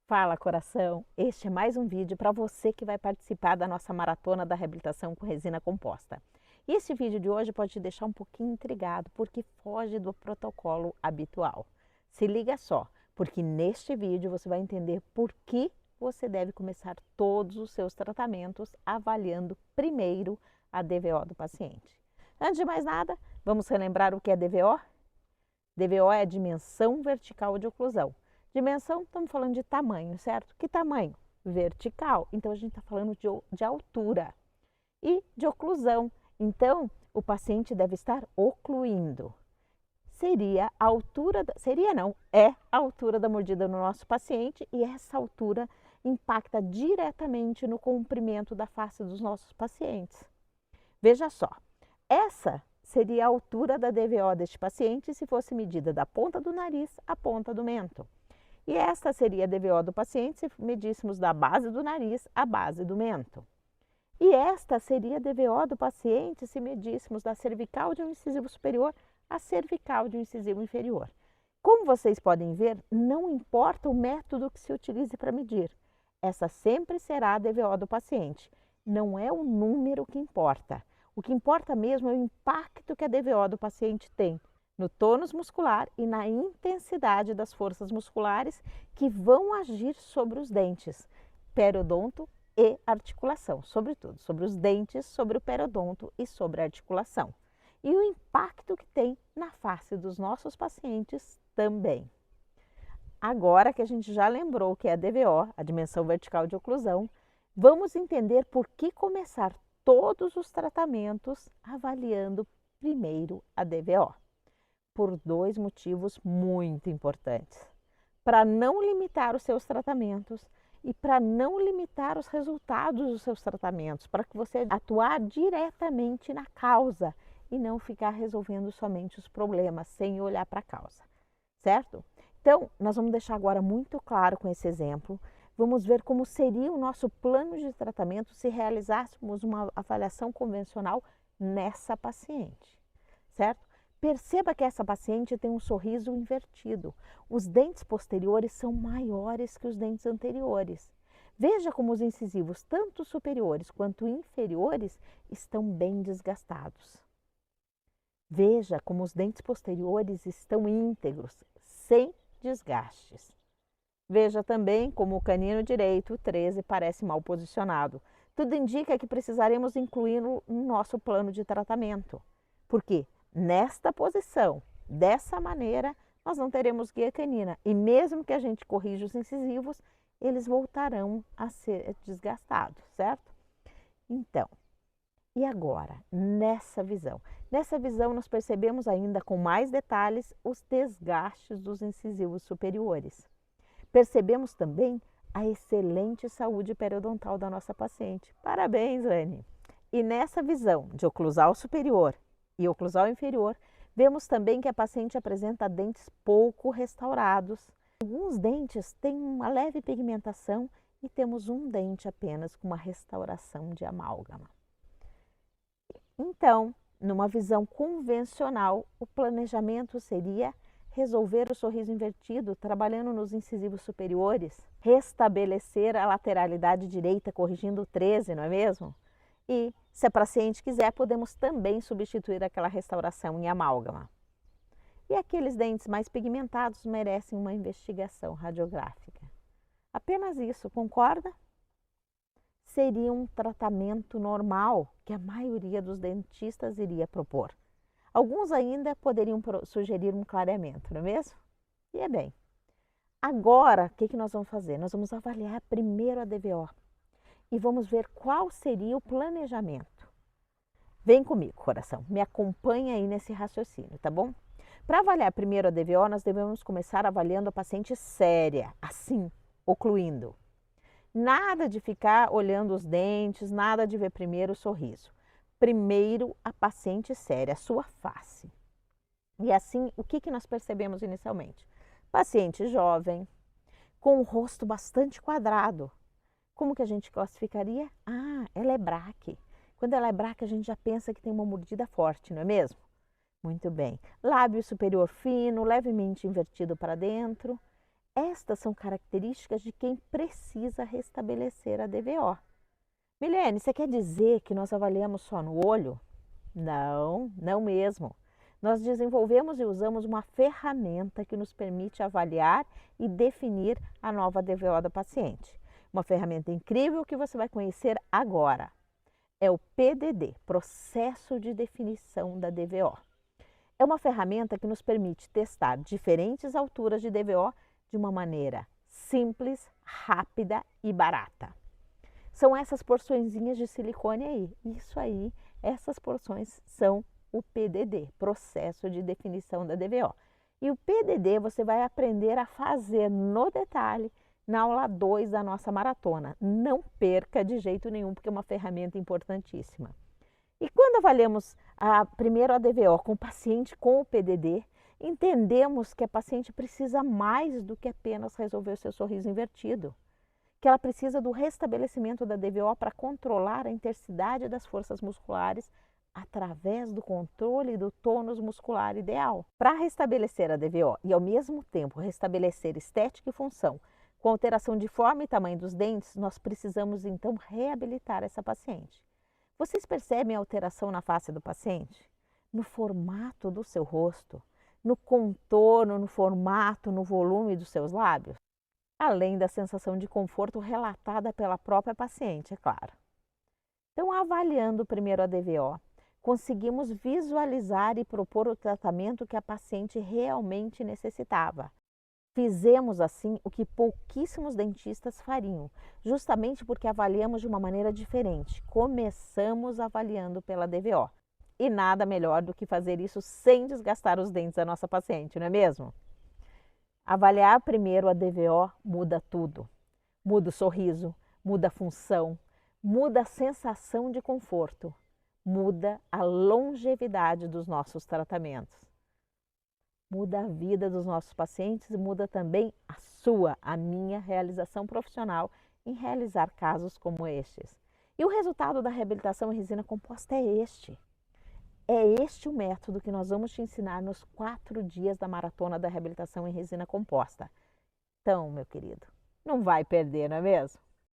Fala, coração! Este é mais um vídeo para você que vai participar da nossa maratona da reabilitação com resina composta. E esse vídeo de hoje pode te deixar um pouquinho intrigado, porque foge do protocolo habitual. Se liga só, porque neste vídeo você vai entender por que você deve começar todos os seus tratamentos avaliando primeiro a DVO do paciente. Antes de mais nada, vamos relembrar o que é DVO? DVO é a dimensão vertical de oclusão. Dimensão, estamos falando de tamanho, certo? Que tamanho? Vertical. Então, a gente está falando de altura. E de oclusão. Então, o paciente deve estar ocluindo. Seria a altura, seria não, é a altura da mordida no nosso paciente e essa altura impacta diretamente no comprimento da face dos nossos pacientes. Veja só, essa seria a altura da DVO deste paciente se fosse medida da ponta do nariz à ponta do mento. E esta seria a DVO do paciente se medíssemos da base do nariz à base do mento. E esta seria a DVO do paciente se medíssemos da cervical de um incisivo superior à cervical de um incisivo inferior. Como vocês podem ver, não importa o método que se utilize para medir. Essa sempre será a DVO do paciente. Não é o número que importa. O que importa mesmo é o impacto que a DVO do paciente tem no tônus muscular e na intensidade das forças musculares que vão agir sobre os dentes, periodonto e articulação, sobretudo sobre os dentes, sobre o periodonto e sobre a articulação. E o impacto que tem na face dos nossos pacientes também. Agora que a gente já lembrou o que é a DVO, a dimensão vertical de oclusão, vamos entender por que começar todos os tratamentos avaliando primeiro a DVO. Por dois motivos muito importantes. Para não limitar os seus tratamentos e para não limitar os resultados dos seus tratamentos, para que você atuar diretamente na causa e não ficar resolvendo somente os problemas sem olhar para a causa, certo? Então, nós vamos deixar agora muito claro com esse exemplo. Vamos ver como seria o nosso plano de tratamento se realizássemos uma avaliação convencional nessa paciente, certo? Perceba que essa paciente tem um sorriso invertido. Os dentes posteriores são maiores que os dentes anteriores. Veja como os incisivos, tanto superiores quanto inferiores, estão bem desgastados. Veja como os dentes posteriores estão íntegros, sem desgastes. Veja também como o canino direito, o 13, parece mal posicionado. Tudo indica que precisaremos incluí-lo no nosso plano de tratamento. Por quê? Nesta posição, dessa maneira, nós não teremos guia canina. E mesmo que a gente corrija os incisivos, eles voltarão a ser desgastados, certo? Então, e agora, nessa visão? Nessa visão, nós percebemos ainda com mais detalhes os desgastes dos incisivos superiores. Percebemos também a excelente saúde periodontal da nossa paciente. Parabéns, Anne! E nessa visão de oclusal superior e oclusal inferior, vemos também que a paciente apresenta dentes pouco restaurados. Alguns dentes têm uma leve pigmentação e temos um dente apenas com uma restauração de amálgama. Então, numa visão convencional, o planejamento seria resolver o sorriso invertido, trabalhando nos incisivos superiores, restabelecer a lateralidade direita, corrigindo o 13, não é mesmo? E, se a paciente quiser, podemos também substituir aquela restauração em amálgama. E aqueles dentes mais pigmentados merecem uma investigação radiográfica. Apenas isso, concorda? Seria um tratamento normal que a maioria dos dentistas iria propor. Alguns ainda poderiam sugerir um clareamento, não é mesmo? E é bem. Agora, o que nós vamos fazer? Nós vamos avaliar primeiro a DVO e vamos ver qual seria o planejamento. Vem comigo, coração, me acompanha aí nesse raciocínio, tá bom? Para avaliar primeiro a DVO, nós devemos começar avaliando a paciente séria, assim, ocluindo. Nada de ficar olhando os dentes, nada de ver primeiro o sorriso. Primeiro a paciente séria, a sua face. E assim, o que nós percebemos inicialmente? Paciente jovem, com o rosto bastante quadrado. Como que a gente classificaria? Ah, ela é braque. Quando ela é braque, a gente já pensa que tem uma mordida forte, não é mesmo? Muito bem. Lábio superior fino, levemente invertido para dentro. Estas são características de quem precisa restabelecer a DVO. Milene, você quer dizer que nós avaliamos só no olho? Não, não mesmo. Nós desenvolvemos e usamos uma ferramenta que nos permite avaliar e definir a nova DVO da paciente. Uma ferramenta incrível que você vai conhecer agora. É o PDD, Processo de Definição da DVO. É uma ferramenta que nos permite testar diferentes alturas de DVO de uma maneira simples, rápida e barata. São essas porçõezinhas de silicone aí. Isso aí, essas porções são o PDD, Processo de Definição da DVO. E o PDD você vai aprender a fazer no detalhe na aula 2 da nossa maratona. Não perca de jeito nenhum, porque é uma ferramenta importantíssima. E quando avaliamos primeiro a DVO com o paciente com o PDD, entendemos que a paciente precisa mais do que apenas resolver o seu sorriso invertido, que ela precisa do restabelecimento da DVO para controlar a intensidade das forças musculares através do controle do tônus muscular ideal. Para restabelecer a DVO e ao mesmo tempo restabelecer estética e função, com alteração de forma e tamanho dos dentes, nós precisamos então reabilitar essa paciente. Vocês percebem a alteração na face do paciente? No formato do seu rosto, no contorno, no formato, no volume dos seus lábios? Além da sensação de conforto relatada pela própria paciente, é claro. Então, avaliando primeiro a DVO, conseguimos visualizar e propor o tratamento que a paciente realmente necessitava. Fizemos assim o que pouquíssimos dentistas fariam, justamente porque avaliamos de uma maneira diferente. Começamos avaliando pela DVO. E nada melhor do que fazer isso sem desgastar os dentes da nossa paciente, não é mesmo? Avaliar primeiro a DVO muda tudo. Muda o sorriso, muda a função, muda a sensação de conforto, muda a longevidade dos nossos tratamentos. Muda a vida dos nossos pacientes e muda também a sua, a minha realização profissional em realizar casos como estes. E o resultado da reabilitação em resina composta é este. É este o método que nós vamos te ensinar nos 4 dias da maratona da reabilitação em resina composta. Então, meu querido, não vai perder, não é mesmo?